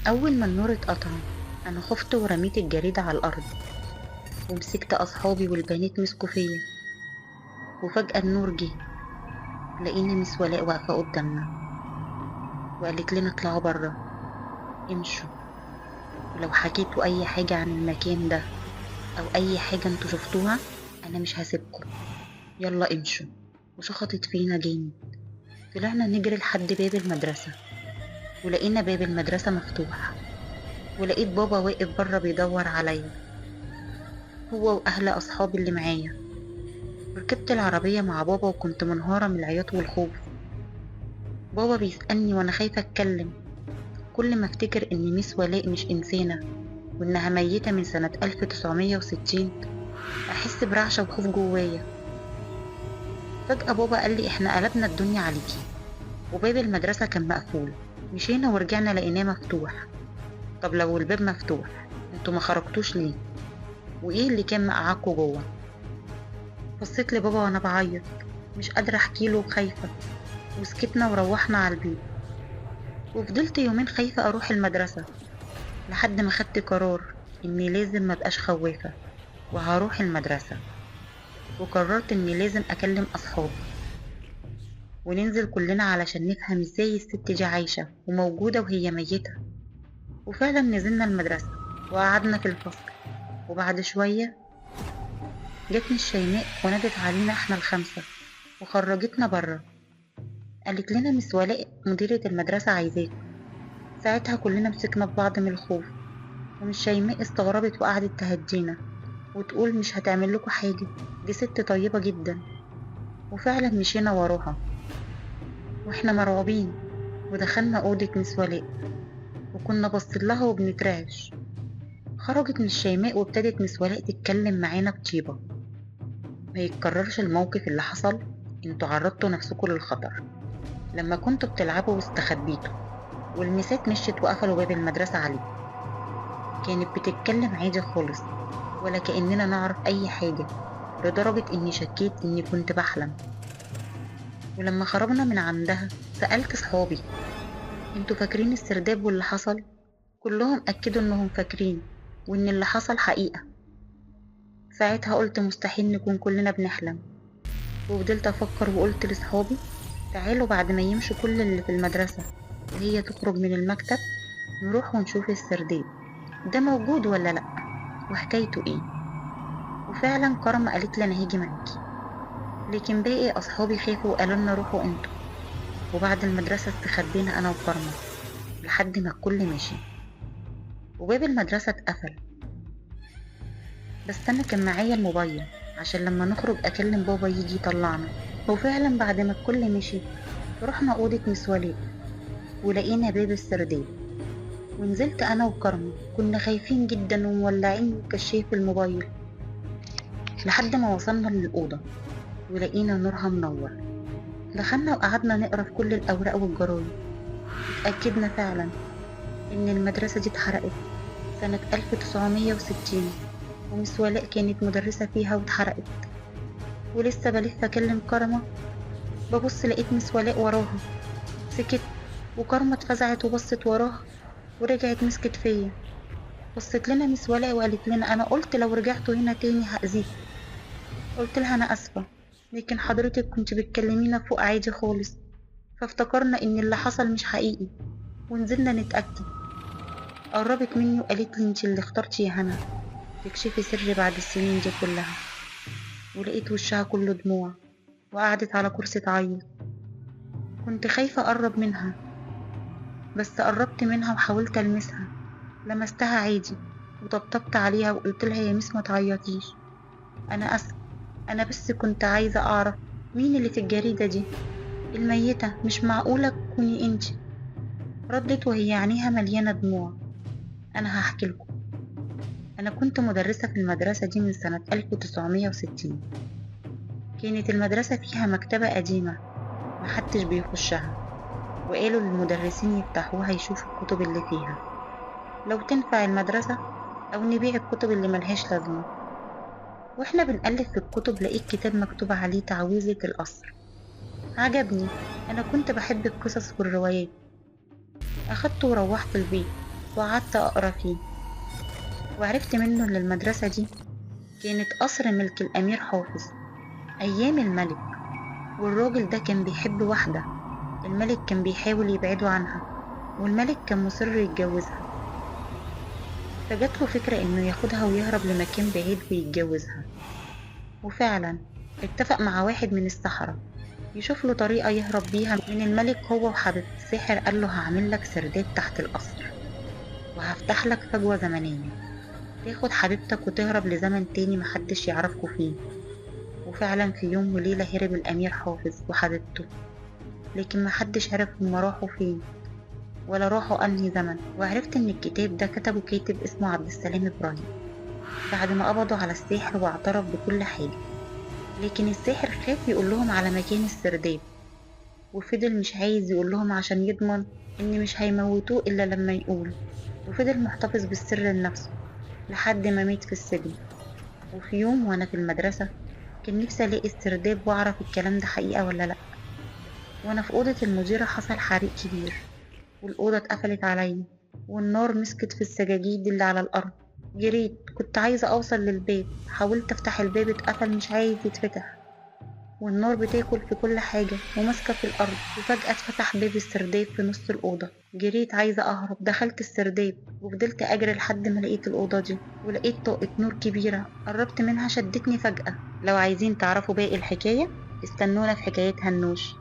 أول ما النور اتقطع أنا خفت ورميت الجريدة على الأرض، ومسكت أصحابي والبنات مسكوا فيا. وفجأة النور جه، لقينا مس ولاء واقفة قدامنا وقالت لنا اطلعوا برا، امشوا، ولو حكيتوا أي حاجة عن المكان ده أو أي حاجة انتوا شفتوها أنا مش هسيبكم، يلا امشوا. وشخطت فينا جامد. طلعنا نجري لحد باب المدرسة، ولقينا باب المدرسة مفتوح، ولقيت بابا واقف برا بيدور عليا هو وأهل أصحابي اللي معايا. ركبت العربية مع بابا وكنت منهارة من العياط والخوف. بابا بيسألني وأنا خايفة أتكلم. كل ما أفتكر إن ميس ولاء مش إنسانة وإنها ميتة من سنة 1960 أحس برعشة وخوف جوايا. فجأة بابا قال لي إحنا قلبنا الدنيا عليكي، وباب المدرسة كان مقفول. مشينا ورجعنا لقيناه مفتوح. طب لو الباب مفتوح انتوا ما خرجتوش ليه؟ وإيه اللي كان مقعدكوا جوه؟ بصيت لبابا وأنا بعيط مش قادرة أحكيله وخايفة، وسكتنا وروحنا على البيت. وفضلت يومين خايفة أروح المدرسة لحد ما خدت قرار إني لازم مبقاش خوافة وهروح المدرسة. وقررت إني لازم أكلم أصحابي وننزل كلنا علشان نفهم إزاي الست دي عايشة وموجودة وهي ميتة. وفعلا نزلنا المدرسة وقعدنا في الفصل، وبعد شوية جت شيماء ونادت علينا احنا الخمسة وخرجتنا برا. قالت لنا مس ولاء مديرة المدرسة عايزاكم. ساعتها كلنا مسكنا في بعض من الخوف، ومش شيماء استغربت وقعدت تهدينا وتقول مش هتعمل لكم حاجة، دي ست طيبة جدا. وفعلا مشينا وراها واحنا مرعوبين، ودخلنا أوضة مس ولاء وكنا باصين لها وبنترعش. خرجت من شيماء وابتدت مس ولاء تتكلم معانا بطيبة: ما يتكررش الموقف اللي حصل، انتوا عرضتوا نفسكوا للخطر لما كنتوا بتلعبوا واستخبيتوا، والمسات مشيت وقفلوا باب المدرسة عليكم. كانت بتتكلم عادي خالص ولا كأننا نعرف أي حاجة، لدرجة إني شكيت إني كنت بحلم. ولما خرجنا من عندها سألت صحابي انتوا فاكرين السرداب واللي حصل؟ كلهم أكدوا إنهم فاكرين وإن اللي حصل حقيقة. ساعتها قلت مستحيل نكون كلنا بنحلم، وفضلت أفكر وقلت لصحابي تعالوا بعد ما يمشوا كل اللي في المدرسة وهي تخرج من المكتب نروح ونشوف السرداب ده موجود ولا لأ وحكايته ايه. وفعلا كرم قالت لي أنا هاجي معاكي، لكن باقي أصحابي خافوا وقالوا لنا روحوا انتوا. وبعد المدرسة استخبينا أنا وكرمة لحد ما الكل مشي وباب المدرسة اتقفل. بس أنا كان معايا الموبايل عشان لما نخرج أكلم بابا يجي يطلعنا. وفعلا بعد ما الكل مشي رحنا أوضة مس ولاء ولقينا باب السرداب، ونزلت أنا وكرمة كنا خايفين جدا ومولعين كشاف الموبايل لحد ما وصلنا للأوضة ولقينا نورها منور. دخلنا وقعدنا نقرا في كل الأوراق والجرايد. اتأكدنا فعلا إن المدرسة دي اتحرقت سنة 1960 ومس ولاء كانت مدرسة فيها واتحرقت. ولسه بلف أكلم كرمة ببص لقيت مس ولاء وراها. سكت وكرمة اتفزعت وبصت وراها ورجعت مسكت فيا. بصت لنا مس ولاء وقالت لنا أنا قلت لو رجعتوا هنا تاني هأذيكم. قلت لها أنا آسفة، لكن حضرتك كنت بتكلمينا فوق عادي خالص، فافتكرنا إن اللي حصل مش حقيقي ونزلنا نتأكد. قربت مني وقالت لي انت اللي اخترتي يا هنا تكشفي سري بعد السنين دي كلها. ولقيت وشها كله دموع وقعدت على كرسي تعيط. كنت خايفة أقرب منها بس قربت منها وحاولت ألمسها، لمستها عادي وطبطبت عليها وقلت لها يا مس ما تعيطيش، أنا آسفة، أنا بس كنت عايزة أعرف مين اللي في الجريدة دي، الميتة مش معقولة تكوني انتي. ردت وهي عينيها مليانة دموع: أنا هحكي لكم. أنا كنت مدرسة في المدرسة دي من سنة 1960. كانت المدرسة فيها مكتبة قديمة محدش بيخشها، وقالوا للمدرسين يفتحوها يشوفوا الكتب اللي فيها لو تنفع المدرسة أو نبيع الكتب اللي ملهاش لازمة. واحنا بنقلب في الكتب لقيت كتاب مكتوب عليه تعويذة القصر. عجبني، أنا كنت بحب القصص والروايات. أخدته وروحت البيت وقعدت أقرأ فيه، وعرفت منه إن المدرسة دي كانت قصر ملك الأمير حافظ أيام الملك، والراجل ده كان بيحب واحدة الملك كان بيحاول يبعده عنها، والملك كان مصر يتجوزها. فجات له فكرة إنه ياخدها ويهرب لمكان بعيد ويتجوزها، وفعلا اتفق مع واحد من السحرة يشوف له طريقة يهرب بيها من الملك هو وحبيبته. الساحر قال له هعمل لك سرداب تحت القصر، وهفتح لك فجوة زمنية تاخد حبيبتك وتهرب لزمن تاني محدش يعرفكوا فيه. وفعلا في يوم وليلة هرب الأمير حافظ وحبيبته، لكن محدش عرف هما راحوا فين ولا راحوا أنهي زمن. وعرفت إن الكتاب ده كتبه كاتب اسمه عبد السلام إبراهيم بعد ما قبضوا على الساحر واعترف بكل حاجة، لكن الساحر خاف يقول لهم على مكان السرداب، وفضل مش عايز يقول لهم عشان يضمن إن مش هيموتوه إلا لما يقول، وفضل محتفظ بالسر لنفسه لحد ما مات في السجن. وفي يوم وأنا في المدرسة كان نفسي ألاقي السرداب وأعرف الكلام ده حقيقة ولا لأ. وأنا في أوضة المديرة حصل حريق كبير، والأوضة اتقفلت عليا، والنار مسكت في السجاجيد اللي على الأرض. جريت، كنت عايزة أوصل للباب، حاولت أفتح الباب اتقفل مش عايز يتفتح، والنار بتاكل في كل حاجة وماسكة في الأرض. وفجأة اتفتح باب السرداب في نص الأوضة، جريت عايزة أهرب، دخلت السرداب وفضلت أجري لحد ما لقيت الأوضة دي، ولقيت طاقة نور كبيرة قربت منها شدتني فجأة. لو عايزين تعرفوا باقي الحكاية استنونا في حكاية هنوش.